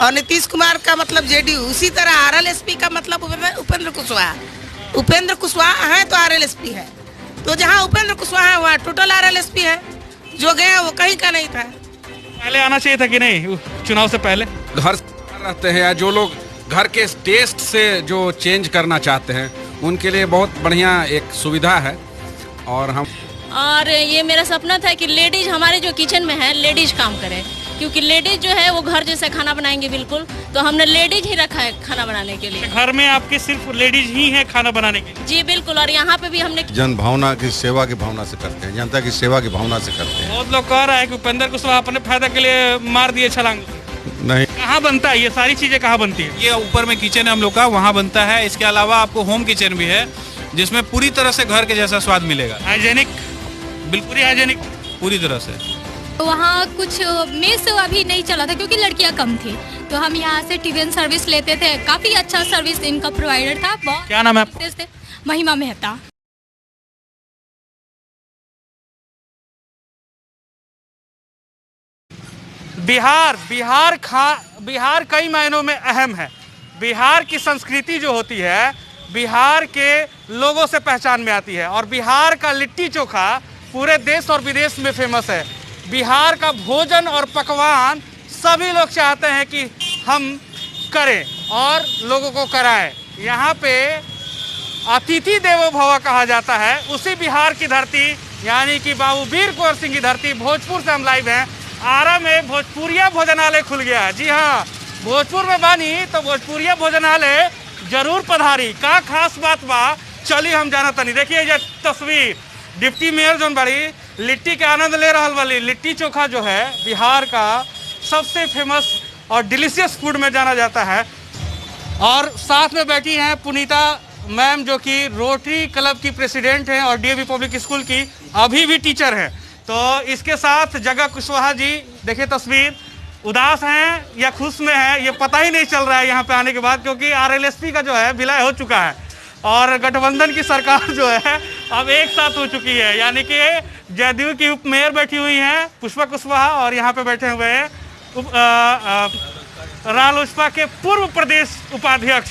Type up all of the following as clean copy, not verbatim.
और नीतीश कुमार का मतलब जेडीयू, उसी तरह आरएलएसपी का मतलब उपेंद्र कुशवाहा। उपेंद्र कुशवाहा है तो आरएलएसपी है, तो जहाँ उपेंद्र कुशवाहा है वहाँ टोटल आरएलएसपी है। जो गया वो कहीं का नहीं था। पहले आना चाहिए था कि नहीं चुनाव से पहले? घर रहते हैं या जो लोग घर के टेस्ट से जो चेंज करना चाहते हैं उनके लिए बहुत बढ़िया एक सुविधा है। और ये मेरा सपना था कि लेडीज हमारे जो किचन में है लेडीज काम करे, क्योंकि लेडीज जो है वो घर जैसा खाना बनाएंगे बिल्कुल, तो हमने लेडीज ही रखा है खाना बनाने के लिए। घर में आपके सिर्फ लेडीज ही है खाना बनाने के लिए? जी बिल्कुल, और यहाँ पे भी हमने जन भावना की सेवा की भावना से करते हैं, जनता की सेवा की भावना से करते हैं। बहुत लोग कह रहा है कि उपेंद्र कुशवाहा अपने फायदा के लिए मार दिए छलांग। नहीं, कहाँ बनता है ये सारी चीजें, कहाँ बनती है? ये ऊपर में किचन है हम लोग का, वहाँ बनता है। इसके अलावा आपको होम किचन भी है जिसमें पूरी तरह से घर के जैसा स्वाद मिलेगा। हाइजेनिक, बिल्कुल ही हाइजेनिक, पूरी तरह से। वहाँ कुछ मेस अभी नहीं चला था क्योंकि लड़कियां कम थी, तो हम यहाँ से टिफिन सर्विस लेते थे। काफी अच्छा सर्विस इनका प्रोवाइडर था। बहुत क्या नाम है आपका? महिमा मेहता। बिहार कई मायनों में अहम है। बिहार की संस्कृति जो होती है बिहार के लोगों से पहचान में आती है, और बिहार का लिट्टी चोखा पूरे देश और विदेश में फेमस है। बिहार का भोजन और पकवान सभी लोग चाहते हैं कि हम करें और लोगों को कराएं। यहाँ पे अतिथि देवो भव कहा जाता है। उसी बिहार की धरती यानी कि बाबू वीर कुंवर सिंह की धरती भोजपुर से हम लाइव हैं। आरा में भोजपुरिया भोजनालय खुल गया है। जी हाँ, भोजपुर में बानी तो भोजपुरिया भोजनालय जरूर पधारी। का खास बात बा चली हम जाना तनी। देखिए ये तस्वीर, डिप्टी मेयर जोन बड़ी लिट्टी के आनंद ले रहा वाली लिट्टी चोखा जो है बिहार का सबसे फेमस और डिलीशियस फूड में जाना जाता है। और साथ में बैठी हैं पुनीता मैम जो कि रोटरी क्लब की प्रेसिडेंट हैं और डीएवी पब्लिक स्कूल की अभी भी टीचर हैं। तो इसके साथ जगह कुशवाहा जी, देखिए तस्वीर, उदास हैं या खुश में हैं ये पता ही नहीं चल रहा है यहाँ पे आने के बाद, क्योंकि आरएलएसपी का जो है विलय हो चुका है और गठबंधन की सरकार जो है अब एक साथ हो चुकी है। यानी कि जदयू की उप मेयर बैठी हुई हैं पुष्पा कुशवाहा, और यहाँ पे बैठे हुए हैं रालोसपा के पूर्व प्रदेश उपाध्यक्ष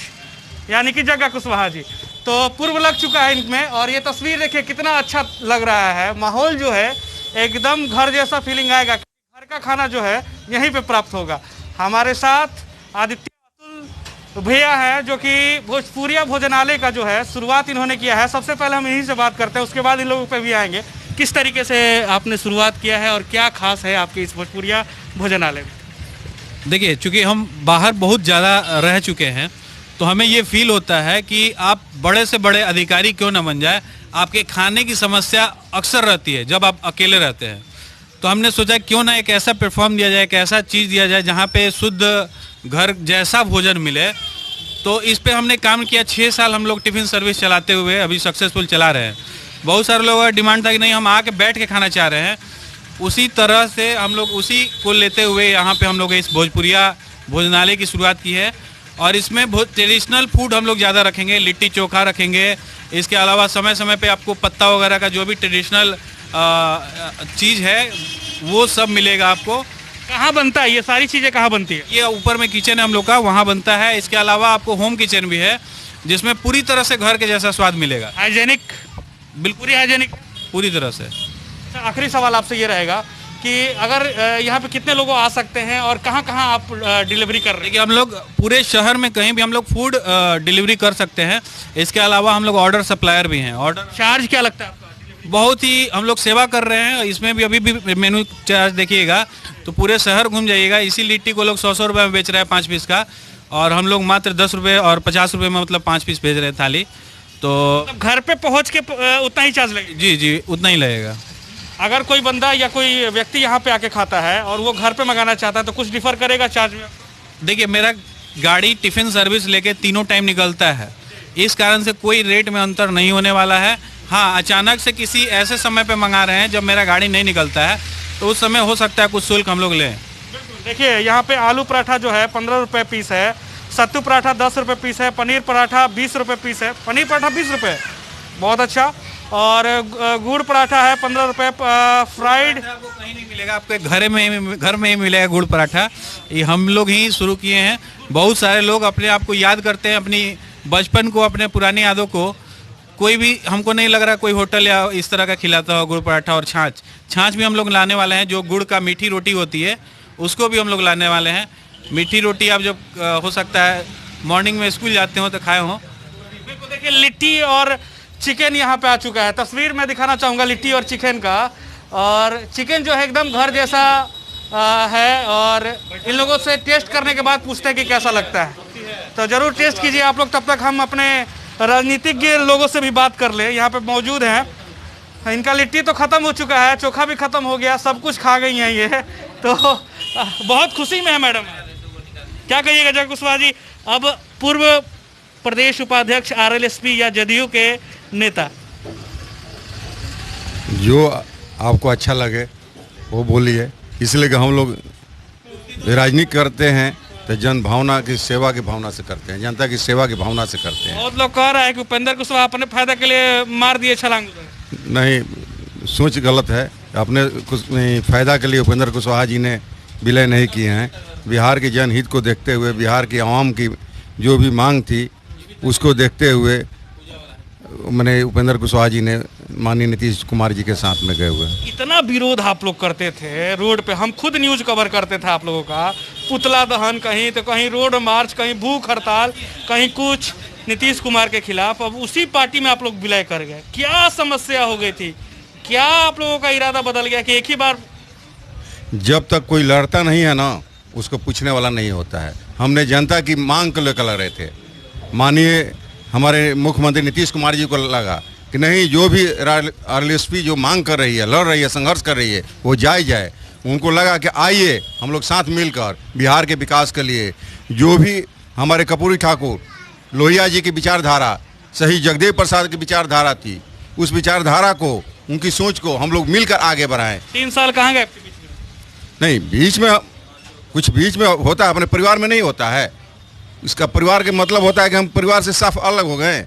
यानी कि जगह कुशवाहा जी। तो पूर्व लग चुका है इनमें, और ये तस्वीर देखिए कितना अच्छा लग रहा है। माहौल जो है एकदम घर जैसा फीलिंग आएगा। घर का खाना जो है यहीं पे प्राप्त होगा। हमारे साथ आदित्य अतुल भैया है जो कि भोजपुरिया भोजनालय का जो है शुरुआत इन्होंने किया है। सबसे पहले हम यहीं से बात करते हैं, उसके बाद इन लोगों पे भी आएंगे। किस तरीके से आपने शुरुआत किया है और क्या खास है आपके इस भोजपुरिया भोजनालय में? देखिए, चूँकि हम बाहर बहुत ज़्यादा रह चुके हैं तो हमें ये फील होता है कि आप बड़े से बड़े अधिकारी क्यों ना बन जाए, आपके खाने की समस्या अक्सर रहती है जब आप अकेले रहते हैं। तो हमने सोचा क्यों ना एक ऐसा प्लेटफॉर्म दिया जाए, एक ऐसा चीज़ दिया जाए जहाँ पे शुद्ध घर जैसा भोजन मिले। तो इस पे हमने काम किया। 6 साल हम लोग टिफ़िन सर्विस चलाते हुए अभी सक्सेसफुल चला रहे हैं। बहुत सारे लोगों का डिमांड था कि नहीं हम आके बैठ के खाना चाह रहे हैं। उसी तरह से हम लोग उसी को लेते हुए यहाँ पे हम लोग इस भोजपुरिया भोजनालय की शुरुआत की है। और इसमें बहुत ट्रेडिशनल फूड हम लोग ज़्यादा रखेंगे, लिट्टी चोखा रखेंगे। इसके अलावा समय समय पे आपको पत्ता वगैरह का जो भी ट्रेडिशनल चीज़ है वो सब मिलेगा आपको। कहाँ बनता है ये सारी चीज़ें, कहाँ बनती है? ये ऊपर में किचन है हम लोग का, वहाँ बनता है। इसके अलावा आपको होम किचन भी है जिसमें पूरी तरह से घर के जैसा स्वाद मिलेगा। हाइजेनिक, बिल्कुल ही हाइजेनिक, पूरी तरह से। आखिरी सवाल आपसे ये रहेगा कि अगर यहाँ पे कितने लोग आ सकते हैं और कहाँ कहाँ आप डिलीवरी कर रहे हैं? देखिए, हम लोग पूरे शहर में कहीं भी हम लोग फूड डिलीवरी कर सकते हैं। इसके अलावा हम लोग ऑर्डर सप्लायर भी हैं। ऑर्डर चार्ज क्या लगता है आपका? बहुत ही हम लोग सेवा कर रहे हैं। इसमें भी अभी भी मेनू चार्ज देखिएगा तो पूरे शहर घूम जाइएगा। इसी लिट्टी को लोग 100 रुपये में बेच रहे हैं 5 पीस का, और हम लोग मात्र 10 रुपये और 50 रुपये में मतलब 5 पीस भेज रहे हैं थाली। तो घर पे पहुँच के उतना ही चार्ज लगेगा? जी उतना ही लगेगा। अगर कोई बंदा या कोई व्यक्ति यहाँ पे आके खाता है और वो घर पे मंगाना चाहता है तो कुछ डिफर करेगा चार्ज में? देखिए, मेरा गाड़ी टिफ़िन सर्विस लेके तीनों टाइम निकलता है, इस कारण से कोई रेट में अंतर नहीं होने वाला है। हाँ, अचानक से किसी ऐसे समय पे मंगा रहे हैं जब मेरा गाड़ी नहीं निकलता है तो उस समय हो सकता है कुछ शुल्क हम लोग लें। देखिए, यहाँ पे आलू पराठा जो है 15 रुपये पीस है, सत्तू पराठा 10 रुपये पीस है, पनीर पराठा 20 रुपये पीस है। पनीर पराठा 20 रुपये, बहुत अच्छा। और गुड़ पराठा है 15 रुपये फ्राइड। आपको कहीं नहीं मिलेगा, आपके घर में ही मिलेगा गुड़ पराठा। ये हम लोग ही शुरू किए हैं। बहुत सारे लोग अपने आप को याद करते हैं, अपनी बचपन को, अपने पुरानी यादों को। कोई भी हमको नहीं लग रहा कोई होटल या इस तरह का खिलाता हो गुड़ पराठा। और छाछ भी हम लोग लाने वाले हैं, जो गुड़ का मीठी रोटी होती है उसको भी हम लोग लाने वाले हैं। मीठी रोटी आप जब हो सकता है मॉर्निंग में स्कूल जाते हो तो खाए हो। बिल्कुल, देखिए लिट्टी और चिकन यहाँ पे आ चुका है। तस्वीर मैं दिखाना चाहूँगा लिट्टी और चिकन का। और चिकन जो है एकदम घर जैसा है। और इन लोगों से टेस्ट करने के बाद पूछते हैं कि कैसा लगता है, तो ज़रूर टेस्ट कीजिए आप लोग। तब तक हम अपने राजनीतिज्ञ लोगों से भी बात कर ले, यहाँ पे मौजूद हैं। इनका लिट्टी तो ख़त्म हो चुका है, चोखा भी ख़त्म हो गया, सब कुछ खा गई हैं ये, तो बहुत खुशी में है मैडम। क्या कहिएगा जय कुशवाहा जी, अब पूर्व प्रदेश उपाध्यक्ष आरएलएसपी या जदयू के नेता? जो आपको अच्छा लगे वो बोलिए, इसलिए कि हम लोग राजनीति करते हैं तो जन भावना की, सेवा की भावना से करते हैं, जनता की सेवा की भावना से करते हैं। बहुत लोग कह रहे हैं कि उपेंद्र कुशवाहा अपने फायदे के लिए मार दिए छलांग। नहीं, सोच गलत है। अपने कुछ नहीं फायदा के लिए उपेंद्र कुशवाहा जी ने विलय नहीं किए हैं। बिहार के जनहित को देखते हुए, बिहार की आवाम की जो भी मांग थी उसको देखते हुए मैंने उपेंद्र कुशवाहा जी ने माननीय नीतीश कुमार जी के साथ में गए हुए। इतना विरोध आप लोग करते थे रोड पे, हम खुद न्यूज कवर करते थे आप लोगों का, पुतला दहन कहीं तो कहीं रोड मार्च, कहीं भूख हड़ताल, कहीं कुछ नीतीश कुमार के खिलाफ। अब उसी पार्टी में आप लोग विलय कर गए। क्या समस्या हो गई थी? क्या आप लोगों का इरादा बदल गया कि एक ही बार? जब तक कोई लड़ता नहीं है ना, उसको पूछने वाला नहीं होता है। हमने जनता की मांग को लेकर लड़ रहे थे। माननीय हमारे मुख्यमंत्री नीतीश कुमार जी को लगा कि नहीं, जो भी आरएलएसपी जो मांग कर रही है, लड़ रही है, संघर्ष कर रही है, वो जाए। उनको लगा कि आइए हम लोग साथ मिलकर बिहार के विकास के लिए, जो भी हमारे कर्पूरी ठाकुर लोहिया जी की विचारधारा, शहीद जगदेव प्रसाद की विचारधारा थी, उस विचारधारा को, उनकी सोच को हम लोग मिलकर आगे बढ़ाएं। 3 साल कहाँ गए? नहीं, बीच में होता है, अपने परिवार में नहीं होता है। इसका परिवार के मतलब होता है कि हम परिवार से साफ अलग हो गए।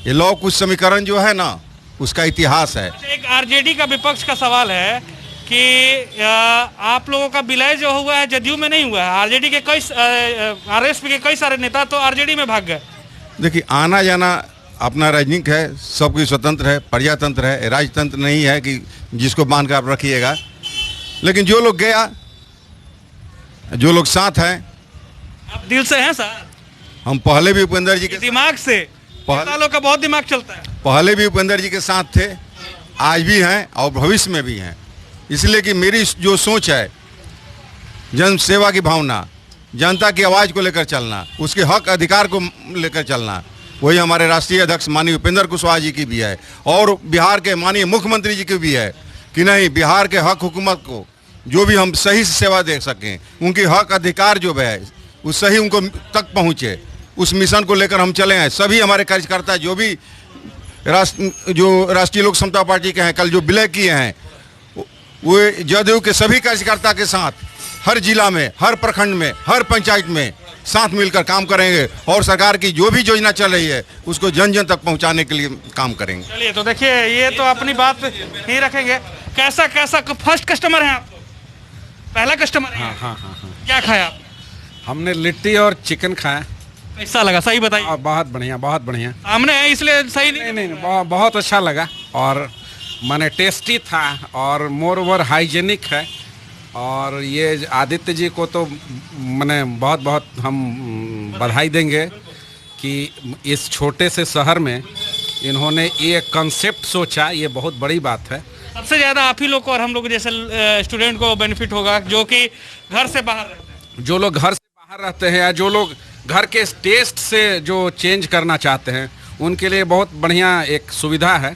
ये लौ कुछ समीकरण जो है ना, उसका इतिहास है। एक आरजेडी का विपक्ष का सवाल है कि आप लोगों का विलय जो हुआ है जदयू में नहीं हुआ है। आरजेडी के आरएसपी के कई सारे नेता तो आरजेडी में भाग गए। देखिए, आना जाना अपना राजनीति है, सबकी स्वतंत्र है, प्रजातंत्र है, राजतंत्र नहीं है कि जिसको बांध कर आप रखिएगा। लेकिन जो लोग गया, जो लोग साथ हैं, आप दिल से हैं सर? हम पहले भी उपेंद्र जी के दिमाग से, नेता लोग का बहुत दिमाग चलता है। पहले भी उपेंद्र जी के साथ थे, आज भी हैं और भविष्य में भी हैं। इसलिए कि मेरी जो सोच है, जन सेवा की भावना, जनता की आवाज़ को लेकर चलना, उसके हक अधिकार को लेकर चलना, वही हमारे राष्ट्रीय अध्यक्ष माननीय उपेंद्र कुशवाहा जी की भी है और बिहार के माननीय मुख्यमंत्री जी की भी है कि नहीं, बिहार के हक हुकूमत को जो भी हम सही से सेवा दे सकें, उनके हक अधिकार जो है उस सही उनको तक पहुँचे, उस मिशन को लेकर हम चले हैं। सभी हमारे कार्यकर्ता जो भी राष्ट्रीय लोक समता पार्टी के हैं, कल जो विलय किए हैं, वो जदयू के सभी कार्यकर्ता के साथ हर जिला में, हर प्रखंड में, हर पंचायत में साथ मिलकर काम करेंगे और सरकार की जो भी योजना चल रही है उसको जन जन तक पहुंचाने के लिए काम करेंगे। चलिए, तो देखिए, ये तो अपनी बात ही रखेंगे। कैसा फर्स्ट कस्टमर है आप? पहला कस्टमर है? हाँ। क्या खाया आप? हमने लिट्टी और चिकन खाया। कैसा लगा, सही बताइए। बहुत बढ़िया, बहुत बढ़िया। सामने है इसलिए सही नहीं, बहुत अच्छा लगा और माने टेस्टी था और मोर ओवर हाइजेनिक है। और ये आदित्य जी को तो मैंने बहुत हम बधाई देंगे कि इस छोटे से शहर में इन्होंने ये कंसेप्ट सोचा, ये बहुत बड़ी बात है। सबसे ज़्यादा आप ही लोग को और हम लोग जैसे स्टूडेंट को बेनिफिट होगा, जो कि घर से बाहर रहते हैं। जो लोग घर से बाहर रहते हैं या जो लोग घर के टेस्ट से जो चेंज करना चाहते हैं, उनके लिए बहुत बढ़िया एक सुविधा है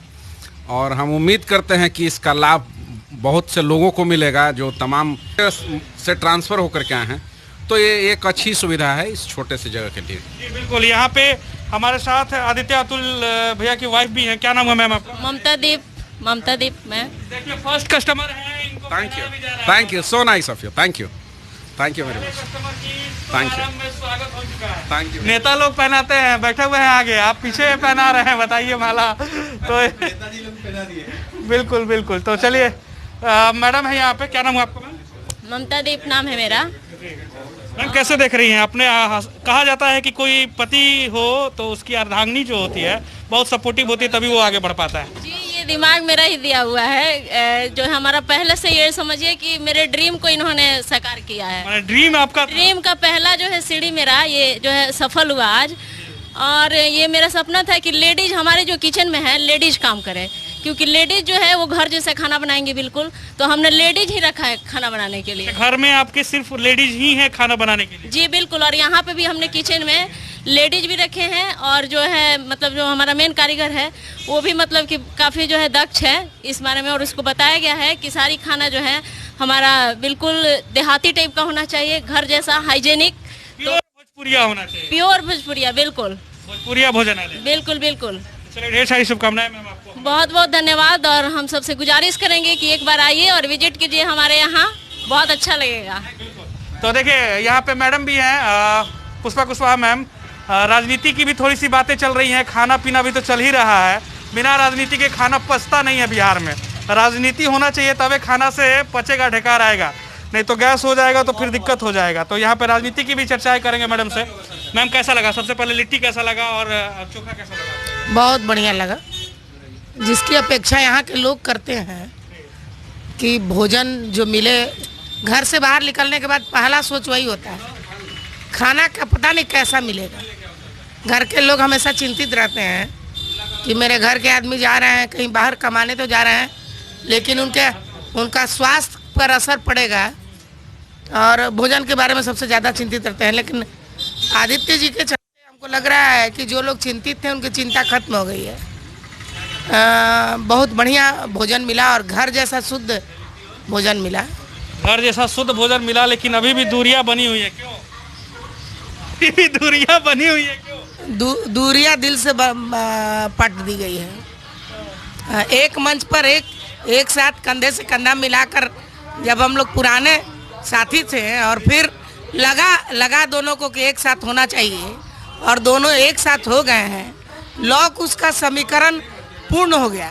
और हम उम्मीद करते हैं कि इसका लाभ बहुत से लोगों को मिलेगा जो तमाम से ट्रांसफ़र होकर के आए हैं। तो ये एक अच्छी सुविधा है इस छोटे से जगह के लिए। जी बिल्कुल। यहाँ पे हमारे साथ आदित्य अतुल भैया की वाइफ भी हैं। क्या नाम है मैम आपका? ममता दीप मैम। देखिए, फर्स्ट कस्टमर है, इनको thank you, so nice of you, thank you. Thank you very much. Thank you. स्वागत हो चुका है। Thank you. नेता लोग पहनाते हैं, बैठे हुए हैं आगे, आप पीछे पहना रहे हैं, बताइए माला। तो नेताजी लोग पहना दिए। बिल्कुल बिल्कुल। तो चलिए मैडम है यहाँ पे, क्या नाम है आपका मैम? ममता दीप नाम है मेरा। मैम कैसे देख रही हैं अपने कहा जाता है कि कोई पति हो तो उसकी अर्धांगिनी जो होती है बहुत सपोर्टिव होती है, तभी वो आगे बढ़ पाता है। जी ये दिमाग मेरा ही दिया हुआ है, जो हमारा पहले से ये समझिए कि मेरे ड्रीम को इन्होंने साकार किया है। माने ड्रीम आपका? ड्रीम का पहला जो है सीढ़ी मेरा ये जो है सफल हुआ आज। और ये मेरा सपना था कि लेडीज हमारे जो किचन में है लेडीज काम करे, क्योंकि लेडीज जो है वो घर जैसा खाना बनाएंगे बिल्कुल, तो हमने लेडीज ही रखा है खाना बनाने के लिए। घर में आपके सिर्फ लेडीज ही हैं खाना बनाने के लिए? जी बिल्कुल। और यहाँ पे भी हमने किचन में लेडीज भी रखे हैं, और जो है मतलब जो हमारा मेन कारीगर है वो भी मतलब कि काफ़ी जो है दक्ष है इस बारे में, और उसको बताया गया है कि सारी खाना जो है हमारा बिल्कुल देहाती टाइप का होना चाहिए, घर जैसा हाइजेनिक, प्योर भोजपुरिया होना चाहिए। प्योर भोजपुरिया, बिल्कुल भोजपुरिया भोजनालय। बिल्कुल बिल्कुल। चलिए ढेर सारी शुभकामनाएं मैम आपको। बहुत बहुत धन्यवाद। और हम सबसे गुजारिश करेंगे कि एक बार आइए और विजिट कीजिए हमारे यहाँ, बहुत अच्छा लगेगा। तो देखिए यहाँ पे मैडम भी हैं, पुष्पा कुशवाहा मैम। राजनीति की भी थोड़ी सी बातें चल रही हैं, खाना पीना भी तो चल ही रहा है। बिना राजनीति के खाना पचता नहीं है बिहार में। राजनीति होना चाहिए तभी खाना से पचेगा, ढेकार आएगा, नहीं तो गैस हो जाएगा तो फिर दिक्कत हो जाएगा। तो यहाँ पे राजनीति की भी चर्चाएं करेंगे मैडम से। मैम कैसा लगा? सबसे पहले लिट्टी कैसा लगा और चोखा कैसा लगा? बहुत बढ़िया लगा। जिसकी अपेक्षा यहाँ के लोग करते हैं कि भोजन जो मिले, घर से बाहर निकलने के बाद पहला सोच वही होता है, खाना का पता नहीं कैसा मिलेगा। घर के लोग हमेशा चिंतित रहते हैं कि मेरे घर के आदमी जा रहे हैं कहीं बाहर कमाने तो जा रहे हैं, लेकिन उनका स्वास्थ्य पर असर पड़ेगा, और भोजन के बारे में सबसे ज़्यादा चिंतित रहते हैं। लेकिन आदित्य जी के चलते हमको लग रहा है कि जो लोग चिंतित थे उनकी चिंता खत्म हो गई है। बहुत बढ़िया भोजन मिला और घर जैसा शुद्ध भोजन मिला। घर जैसा शुद्ध भोजन मिला, लेकिन अभी भी दूरियां बनी हुई है। क्यों अभी भी दूरियां बनी हुई है? क्यों दूरियां दिल से पट दी गई है। एक मंच पर एक साथ कंधे से कंधा मिलाकर जब हम लोग पुराने साथी थे, और फिर लगा दोनों को कि एक साथ होना चाहिए, और दोनों एक साथ हो गए हैं, लौक उसका समीकरण पूर्ण हो गया।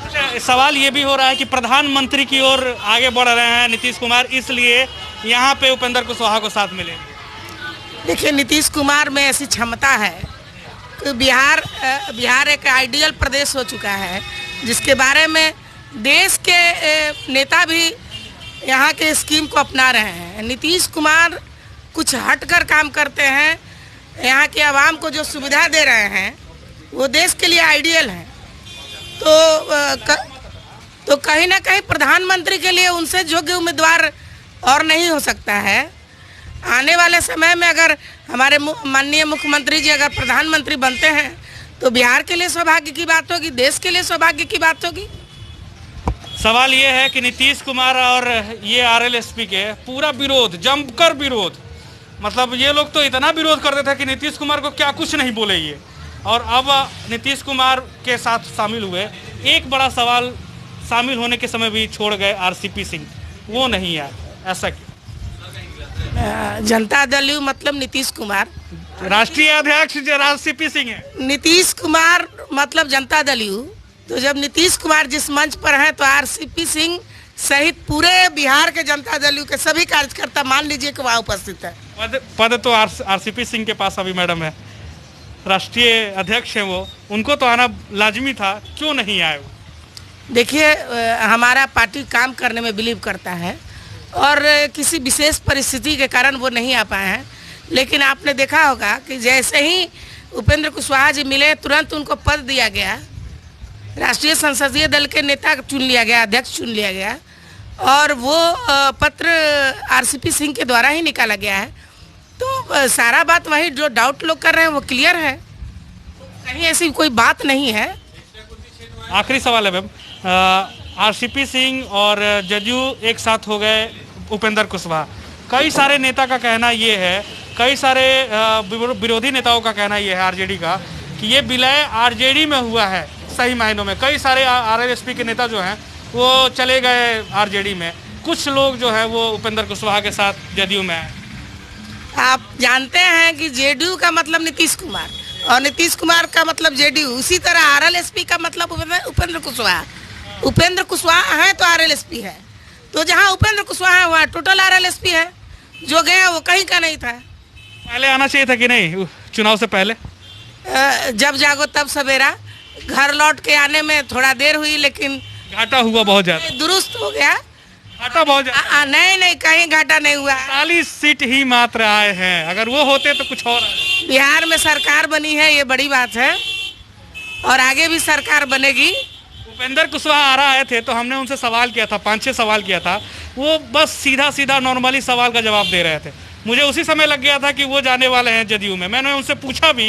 अच्छा, सवाल ये भी हो रहा है कि प्रधानमंत्री की ओर आगे बढ़ रहे हैं नीतीश कुमार, इसलिए यहाँ पे उपेंद्र कुशवाहा को साथ मिले। देखिए नीतीश कुमार में ऐसी क्षमता है कि बिहार एक आइडियल प्रदेश हो चुका है, जिसके बारे में देश के नेता भी यहाँ के स्कीम को अपना रहे हैं। नीतीश कुमार कुछ हटकर काम करते हैं, यहाँ के आवाम को जो सुविधा दे रहे हैं वो देश के लिए आइडियल है। तो कहीं ना कहीं प्रधानमंत्री के लिए उनसे योग्य उम्मीदवार और नहीं हो सकता है। आने वाले समय में अगर हमारे माननीय मुख्यमंत्री जी अगर प्रधानमंत्री बनते हैं तो बिहार के लिए सौभाग्य की बात होगी, देश के लिए सौभाग्य की बात होगी। सवाल ये है कि नीतीश कुमार और ये आरएलएसपी के पूरा विरोध, जमकर विरोध, मतलब ये लोग तो इतना विरोध करते थे कि नीतीश कुमार को क्या कुछ नहीं बोले ये, और अब नीतीश कुमार के साथ शामिल हुए। एक बड़ा सवाल, शामिल होने के समय भी छोड़ गए आरसीपी सिंह, वो नहीं आए, ऐसा क्यों? जनता दल यू मतलब नीतीश कुमार, राष्ट्रीय अध्यक्ष जो आरसीपी सिंह है। नीतीश कुमार मतलब जनता दल यू। तो जब नीतीश कुमार जिस मंच पर हैं तो आरसीपी सिंह सहित पूरे बिहार के जनता दल यू के सभी कार्यकर्ता मान लीजिए कि वहाँ उपस्थित है। पद तो आरसीपी सिंह के पास अभी मैडम है, राष्ट्रीय अध्यक्ष हैं वो, उनको तो आना लाजमी था, क्यों नहीं आए वो? देखिए हमारा पार्टी काम करने में बिलीव करता है, और किसी विशेष परिस्थिति के कारण वो नहीं आ पाए हैं। लेकिन आपने देखा होगा कि जैसे ही उपेंद्र कुशवाहा जी मिले तुरंत उनको पद दिया गया, राष्ट्रीय संसदीय दल के नेता चुन लिया गया, अध्यक्ष चुन लिया गया, और वो पत्र आरसीपी सिंह के द्वारा ही निकाला गया है। तो सारा बात वही जो डाउट लोग कर रहे हैं वो क्लियर है, कहीं ऐसी कोई बात नहीं है। आखिरी सवाल है मैम, आरसीपी सिंह और जदयू एक साथ हो गए उपेंद्र कुशवाहा, कई सारे नेता का कहना ये है, कई सारे विरोधी नेताओं का कहना ये है आरजेडी का, कि ये विलय आरजेडी में हुआ है। सही मायनों में कई सारे आरएलएसपी के नेता जो हैं वो चले गए आरजेडी में, कुछ लोग जो है वो उपेंद्र कुशवाहा के साथ जदयू में है। आप जानते हैं कि जेडीयू का मतलब नीतीश कुमार और नीतीश कुमार का मतलब जेडीयू, उसी तरह आरएलएसपी का मतलब उपेंद्र कुशवाहा। उपेंद्र कुशवाहा है तो आरएलएसपी है। तो जहाँ उपेंद्र कुशवाहा है वहाँ टोटल आरएलएसपी है। जो गया वो कहीं का नहीं था। पहले आना चाहिए था कि नहीं चुनाव से पहले? जब जागो तब सवेरा। घर लौट के आने में थोड़ा देर हुई, लेकिन घाटा हुआ बहुत ज्यादा। दुरुस्त हो गया। घाटा बहुत ज्यादा। नहीं, कहीं घाटा नहीं हुआ। 40 सीट ही मात्र आए हैं, अगर वो होते तो कुछ और। बिहार में सरकार बनी है, ये बड़ी बात है, और आगे भी सरकार बनेगी। उपेंद्र कुशवाहा आ रहे थे तो हमने उनसे सवाल किया था, 5-6 सवाल किया था। वो बस सीधा नॉर्मली सवाल का जवाब दे रहे थे। मुझे उसी समय लग गया था कि वो जाने वाले हैं जदयू में। मैंने उनसे पूछा भी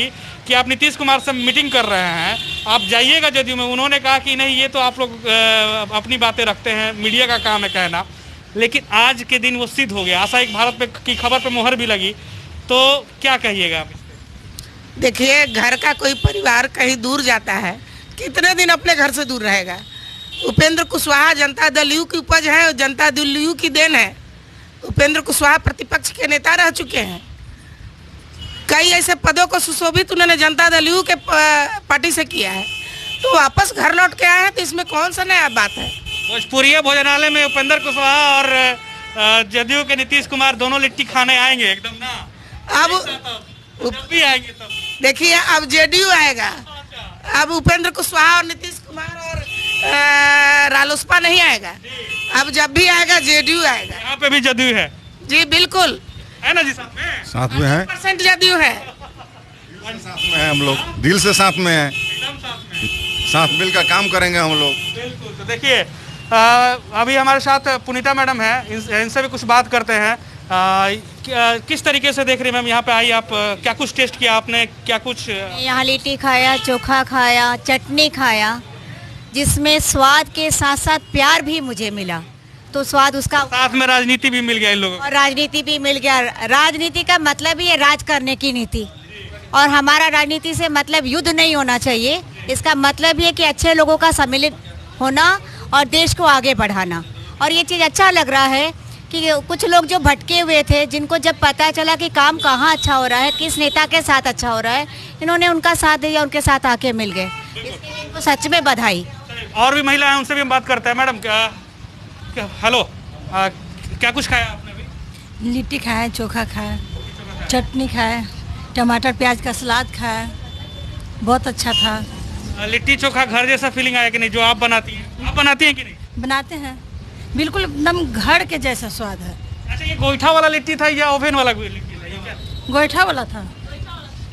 कि आप नीतीश कुमार से मीटिंग कर रहे हैं, आप जाइएगा जदयू में? उन्होंने कहा कि नहीं, ये तो आप लोग अपनी बातें रखते हैं, मीडिया का काम है कहना। लेकिन आज के दिन वो सिद्ध हो गया। आशा एक भारत पे की खबर पे मोहर भी लगी। तो क्या कहिएगा आप? देखिए, घर का कोई परिवार कहीं दूर जाता है, कितने दिन अपने घर से दूर रहेगा? उपेंद्र कुशवाहा जनता दल यू की उपज है, जनता दल यू की देन है। उपेंद्र कुशवाहा प्रतिपक्ष के नेता रह चुके हैं। कई ऐसे पदों को सुशोभित उन्होंने जनता दल यू के पार्टी से किया है। तो वापस घर लौट के आए हैं, तो इसमें कौन सा नया बात है? भोजपुरिया भोजनालय में उपेंद्र कुशवाहा और जदयू के नीतीश कुमार दोनों लिट्टी खाने आएंगे एकदम ना। अब भी आएंगे तब देखिए, अब जेडीयू आएगा। अब उपेंद्र कुशवाहा और नीतीश कुमार और रालोसपा नहीं आएगा। अब जब भी आएगा जेडीयू आएगा। यहाँ पे भी जदयू है? जी बिल्कुल है ना जी। साथ में है, 100% जदयू है। साथ में है, हम लोग दिल से साथ में है, साथ मिलकर काम करेंगे हम लोग। बिल्कुल। तो देखिए, अभी हमारे साथ पुनीता मैडम है, इनसे भी कुछ बात करते हैं। किस तरीके से देख रही मैम, यहाँ पे आई आप, क्या कुछ टेस्ट किया आपने? क्या कुछ यहाँ लिट्टी खाया, चोखा खाया, चटनी खाया, जिसमें स्वाद के साथ साथ प्यार भी मुझे मिला। तो स्वाद उसका, साथ में राजनीति भी मिल गया इन लोगों को। और राजनीति भी मिल गया। राजनीति का मतलब ही है राज करने की नीति, और हमारा राजनीति से मतलब युद्ध नहीं होना चाहिए। इसका मतलब ये कि अच्छे लोगों का सम्मिलित होना और देश को आगे बढ़ाना। और ये चीज़ अच्छा लग रहा है कि कुछ लोग जो भटके हुए थे, जिनको जब पता चला कि काम कहाँ अच्छा हो रहा है, किस नेता के साथ अच्छा हो रहा है, इन्होंने उनका साथ दिया, उनके साथ आके मिल गए। इसके लिए इनको सच में बधाई। और भी महिला हैं, उनसे भी हम बात करते हैं। मैडम हेलो, क्या कुछ खाया आपने अभी? लिट्टी खाए, चोखा खाए, चटनी खाए, टमाटर प्याज का सलाद खाए, बहुत अच्छा था। लिट्टी चोखा घर जैसा फीलिंग आया कि नहीं, जो आप बनाती हैं? आप बनाती हैं कि नहीं? बनाते हैं, बिल्कुल एकदम घर के जैसा स्वाद है। अच्छा, ये गोईठा वाला लिट्टी था या ओवन वाला लिट्टी था? ये क्या? गोईठा वाला था।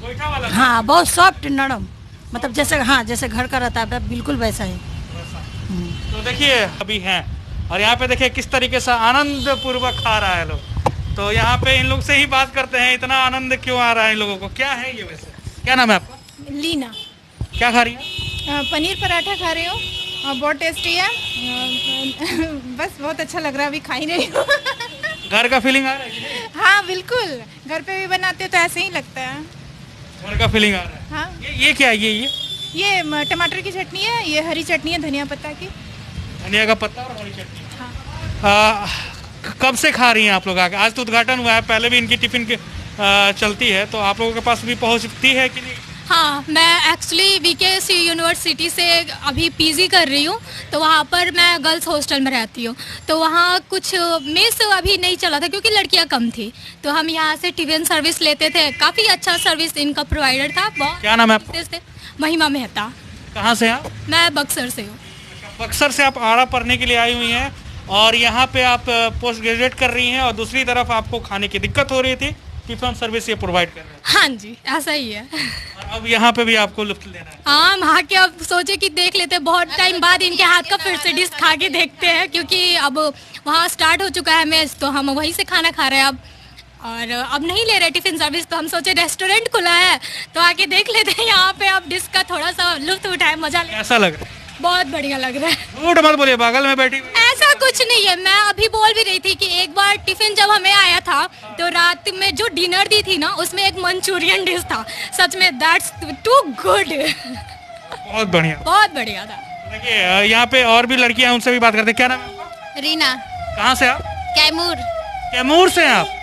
गोईठा वाला? हाँ, बहुत सॉफ्ट नरम, मतलब जैसे, हाँ, जैसे घर का रहता है बिल्कुल वैसा ही। तो देखिए, अभी हैं और यहाँ पे देखिए किस तरीके से आनंद पूर्वक खा रहा है लोग। तो यहाँ पे इन लोग से ही बात करते हैं, इतना आनंद क्यों आ रहा है इन लोगों को? क्या है ये वैसे? क्या नाम है आपका? लीना। क्या खा रही है? पनीर पराठा खा रही हूँ, बहुत टेस्टी है। बस बहुत अच्छा लग रहा है, अभी खा ही नहीं हूँ। घर का फीलिंग आ रहा है? हाँ बिल्कुल, घर पे भी बनाते हो तो ऐसे ही लगता है। घर का फीलिंग आ रहा है। हाँ। ये क्या है? ये टमाटर की चटनी है, ये हरी चटनी है धनिया पत्ता की। धनिया का पत्ता और हरी चटनी। कब से खा रही हैं आप लोग आके? आज तो उद्घाटन हुआ है, पहले भी इनकी टिफिन चलती है, तो आप लोगों के पास भी पहुंचती है कि नहीं? हाँ, मैं एक्चुअली बीकेएसयू यूनिवर्सिटी से अभी पीजी कर रही हूँ, तो वहाँ पर मैं गर्ल्स हॉस्टल में रहती हूँ। तो वहाँ कुछ मेस अभी नहीं चला था क्योंकि लड़कियाँ कम थी, तो हम यहाँ से टिफिन सर्विस लेते थे। काफ़ी अच्छा सर्विस इनका प्रोवाइडर था। बहुत क्या नाम है आपका? महिमा मेहता। कहाँ से आप? मैं बक्सर से हूँ। बक्सर से आप आड़ा पढ़ने के लिए आई हुई हैं और यहाँ पे आप पोस्ट ग्रेजुएट कर रही हैं, और दूसरी तरफ आपको खाने की दिक्कत हो रही थी, टिफिन सर्विस ये प्रोवाइड कर रहे हैं। हाँ जी, ऐसा ही है। और अब यहाँ पे भी आपको लुत्फ लेना है। हाँ, वहाँ के अब सोचे कि देख लेते, बहुत टाइम बाद इनके हाथ का फिर से डिश खा के देखते हैं, क्योंकि अब वहाँ स्टार्ट हो चुका है मैच, तो हम वहीं से खाना खा रहे हैं अब। और अब नहीं ले रहे टिफिन सर्विस, तो हम सोचे रेस्टोरेंट खुला है तो आके देख लेते हैं यहाँ पे, अब डिश का थोड़ा सा लुत्फ उठाए, मजा ले। कैसा लग रहा है? बहुत बढ़िया लग रहा है। झूठ मत बोलिए, बगल में बैठी। ऐसा कुछ नहीं है, मैं अभी बोल भी रही थी कि एक बार टिफिन जब हमें आया था तो रात में जो डिनर दी थी ना, उसमें एक मंचूरियन डिश था। सच में दैट्स टू गुड। बहुत बढ़िया, बहुत बढ़िया था। देखिए यहाँ पे और भी लड़कियां हैं, उनसे भी बात करते हैं। क्या नाम है? रीना। कहाँ से आप? कैमूर। कैमूर से हैं आप?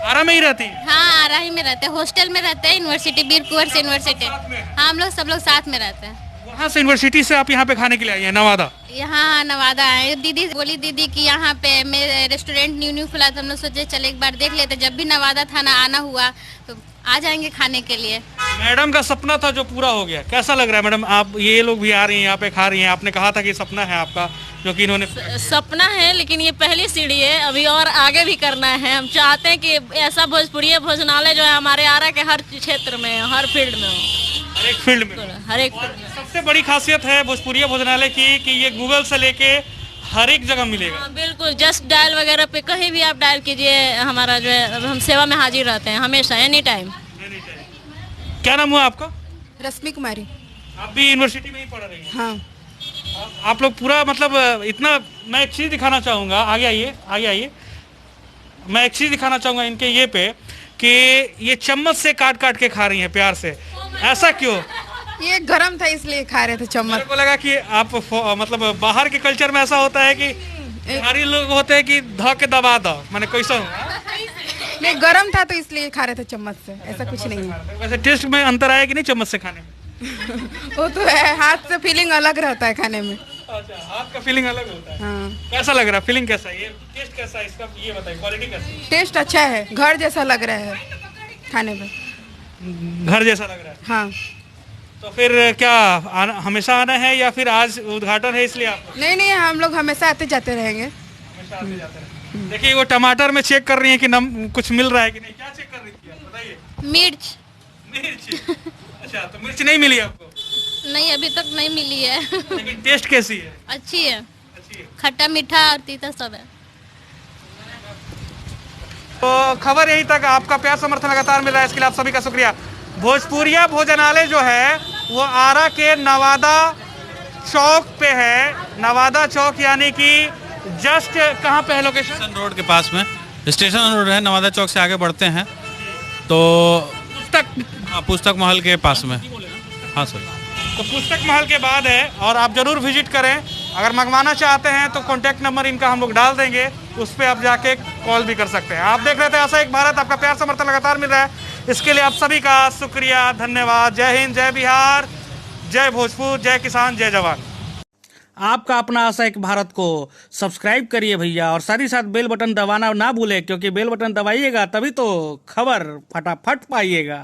आरा में ही रहती हैं? हाँ, आरा ही में रहते हैं, हॉस्टल में रहते हैं, यूनिवर्सिटी बीर कुंवर से यूनिवर्सिटी। हाँ, हम लोग सब लोग साथ में रहते हैं। वहाँ से यूनिवर्सिटी से आप यहाँ पे खाने के लिए आई हैं नवादा? यहाँ नवादा आए। दीदी बोली दीदी कि यहाँ पे मेरे रेस्टोरेंट न्यू खुला, तो हम लोग सोचे चले एक बार देख लेते। जब भी नवादा था ना आना हुआ तो आ जाएंगे खाने के लिए। मैडम का सपना था जो पूरा हो गया, कैसा लग रहा है मैडम? आप ये लोग भी आ रही हैं यहाँ पे खा रही हैं, आपने कहा था कि सपना है आपका जो कि इन्होंने सपना है, लेकिन ये पहली सीढ़ी है, अभी और आगे भी करना है। हम चाहते हैं कि ऐसा भोजपुरी भोजनालय जो है हमारे आरा के हर क्षेत्र में, हर फील्ड में हो, हर एक फील्ड में। हर एक। सबसे बड़ी खासियत है भोजपुरी भोजनालय की कि ये गूगल से लेके हर एक जगह मिलेगा। हाँ, बिल्कुल। जस्ट डायल वगैरह पे कहीं भी आप डायल कीजिए, हमारा जो है हम सेवा में हाजिर रहते हैं हमेशा, एनी टाइम। क्या नाम हुआ आपका? रश्मि कुमारी। आप भी यूनिवर्सिटी में ही पढ़ रही हैं? हाँ। आप लोग पूरा मतलब इतना, मैं एक चीज़ दिखाना चाहूँगा, आगे आइए, आगे आइए। मैं एक चीज़ दिखाना चाहूँगा इनके ये पे कि ये चम्मच से काट काट के खा रही हैं प्यार से, ऐसा क्यों? ये गरम था इसलिए खा रहे थे चम्मच। मेरे को लगा कि आप मतलब बाहर के कल्चर में ऐसा होता है कि बिहारी लोग होते हैं कि ध के दबा दो, मैंने कैसा नहीं, गरम था तो इसलिए खा रहे थे चम्मच से, ऐसा कुछ नहीं है। वैसे टेस्ट में अंतर आया कि नहीं चम्मच से खाने में? वो तो है, हाथ से फीलिंग अलग रहता है खाने में। अच्छा, हाथ का फीलिंग अलग होता है। हाँ। कैसा लग रहा है? फीलिंग कैसा है? ये टेस्ट कैसा है इसका, ये बताइए, क्वालिटी कैसी है? टेस्ट अच्छा है, घर जैसा लग रहा है खाने में। घर जैसा लग रहा है। हाँ। तो फिर क्या हमेशा आना है या फिर आज उद्घाटन है इसलिए आप? नहीं, हम लोग हमेशा आते जाते रहेंगे। हमेशा आते जाते रहेंगे। देखिए वो टमाटर में चेक कर रही है कि कुछ मिल रहा है कि नहीं, क्या चेक कर रही थी आप बताइए? मिर्च। मिर्च? अच्छा, तो मिर्च नहीं मिली आपको? नहीं, अभी तक नहीं मिली है। लेकिन टेस्ट कैसी है? अच्छी है, अच्छी है। खट्टा मीठा और तीता सब है। तो खबर यहीं तक। आपका प्यार समर्थन लगातार मिल रहा है, इसके लिए आप सभी का शुक्रिया। भोजपुरिया भोजनालय जो है वो आरा के नवादा चौक पे है। नवादा चौक यानी कि जस्ट कहाँ पे है लोकेशन? स्टेशन रोड के पास में, स्टेशन रोड है, नवादा चौक से आगे बढ़ते हैं तो पुस्तक महल के पास में। हाँ सर। तो पुस्तक महल के बाद है और आप जरूर विजिट करें। अगर मंगवाना चाहते हैं तो कॉन्टैक्ट नंबर इनका हम लोग डाल देंगे, उस पर आप जाके कॉल भी कर सकते हैं। आप देख रहे थे आशा एक भारत, आपका प्यार समर्थन लगातार मिल रहा है, इसके लिए आप सभी का शुक्रिया, धन्यवाद। जय हिंद, जय बिहार, जय भोजपुर, जय किसान, जय जवान। आपका अपना आशा एक भारत को सब्सक्राइब करिए भैया, और साथ ही साथ बेल बटन दबाना ना भूले, क्योंकि बेल बटन दबाइएगा तभी तो खबर फटाफट पाइएगा।